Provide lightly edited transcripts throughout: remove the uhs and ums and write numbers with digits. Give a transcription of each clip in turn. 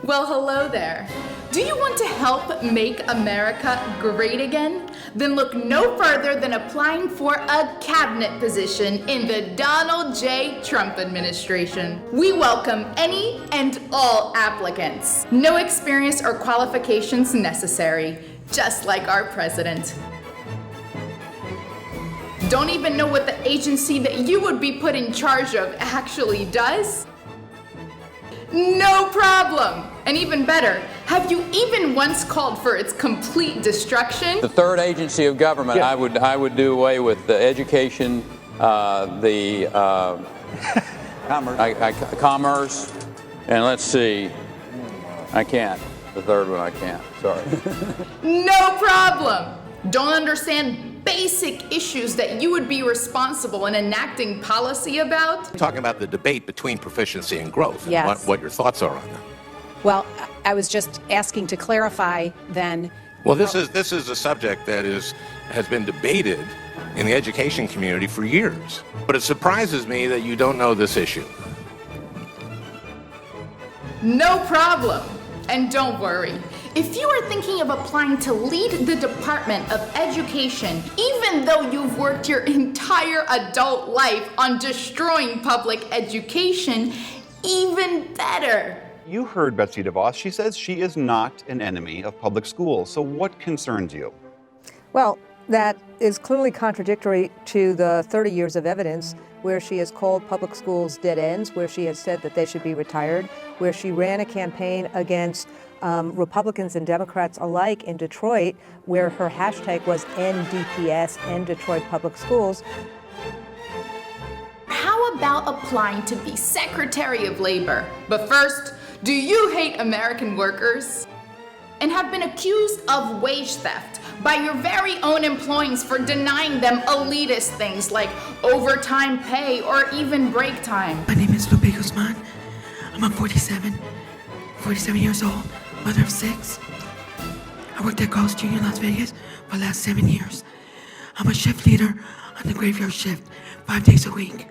Well, hello there. Do you want to help make America great again? Then look no further than applying for a cabinet position in the Donald J. Trump administration. We welcome any and all applicants. No experience or qualifications necessary, just like our president. Don't even know what the agency that you would be put in charge of actually does? No problem! And even better, have you even once called for its complete destruction? The third agency of government, yeah. I would do away with the education, commerce, and let's see, I can't. The third one I can't, sorry. No problem! Don't understand basic issues that you would be responsible in enacting policy about? Talking about the debate between proficiency and growth, yes. And what your thoughts are on that. Well, I was just asking to clarify then. Well, this is a subject that has been debated in the education community for years. But it surprises me that you don't know this issue. No problem. And don't worry. If you are thinking of applying to lead the Department of Education, even though you've worked your entire adult life on destroying public education, even better. You heard Betsy DeVos. She says she is not an enemy of public schools. So what concerns you? Well, that is clearly contradictory to the 30 years of evidence where she has called public schools dead ends, where she has said that they should be retired, where she ran a campaign against Republicans and Democrats alike in Detroit, where her hashtag was NDPS, End Detroit Public Schools. How about applying to be Secretary of Labor? But first, do you hate American workers? And have been accused of wage theft by your very own employees for denying them elitist things like overtime pay or even break time. My name is Lupe Guzman. I'm 47 years old, mother of 6. I worked at Carl's Jr. in Las Vegas for the last 7 years. I'm a shift leader on the graveyard shift, 5 days a week.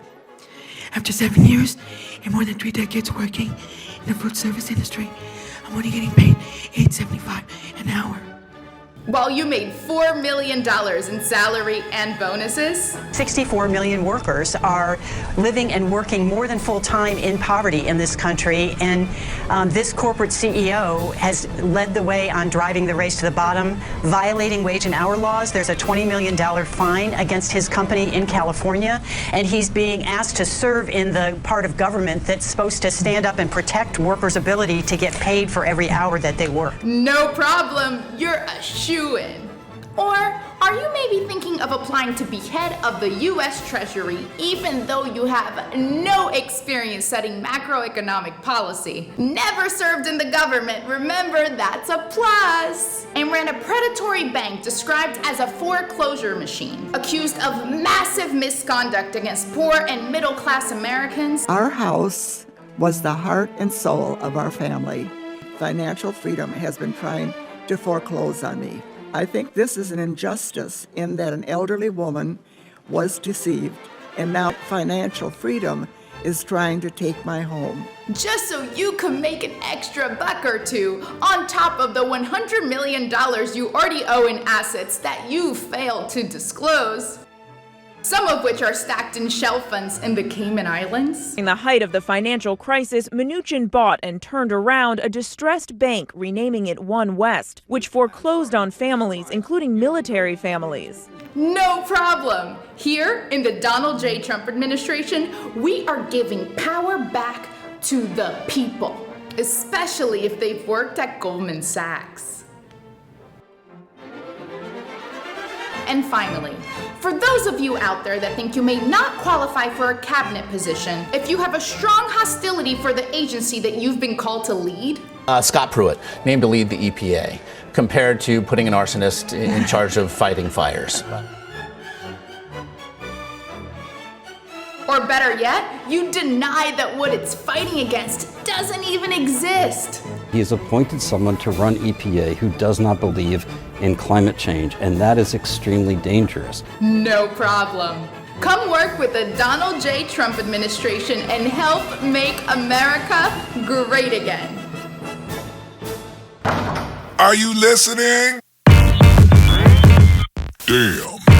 After 7 years and more than 3 decades working in the food service industry, I'm only getting paid $8.75 an hour. While you made $4 million in salary and bonuses? 64 million workers are living and working more than full-time in poverty in this country, and this corporate CEO has led the way on driving the race to the bottom, violating wage and hour laws. There's a $20 million fine against his company in California, and he's being asked to serve in the part of government that's supposed to stand up and protect workers' ability to get paid for every hour that they work. No problem. You're a shoo-in. Or are you maybe thinking of applying to be head of the U.S. Treasury even though you have no experience setting macroeconomic policy? Never served in the government, remember that's a plus. And ran a predatory bank described as a foreclosure machine, accused of massive misconduct against poor and middle-class Americans. Our house was the heart and soul of our family. Financial freedom has been trying to foreclose on me. I think this is an injustice in that an elderly woman was deceived, and now financial freedom is trying to take my home. Just so you can make an extra buck or two on top of the $100 million you already owe in assets that you failed to disclose. Some of which are stacked in shell funds in the Cayman Islands. In the height of the financial crisis, Mnuchin bought and turned around a distressed bank, renaming it One West, which foreclosed on families, including military families. No problem. Here in the Donald J. Trump administration, we are giving power back to the people, especially if they've worked at Goldman Sachs. And finally, for those of you out there that think you may not qualify for a cabinet position, if you have a strong hostility for the agency that you've been called to lead. Scott Pruitt, named to lead the EPA, compared to putting an arsonist in charge of fighting fires. Or better yet, you deny that what it's fighting against doesn't even exist. He has appointed someone to run EPA who does not believe in climate change, and that is extremely dangerous. No problem. Come work with the Donald J. Trump administration and help make America great again. Are you listening? Damn.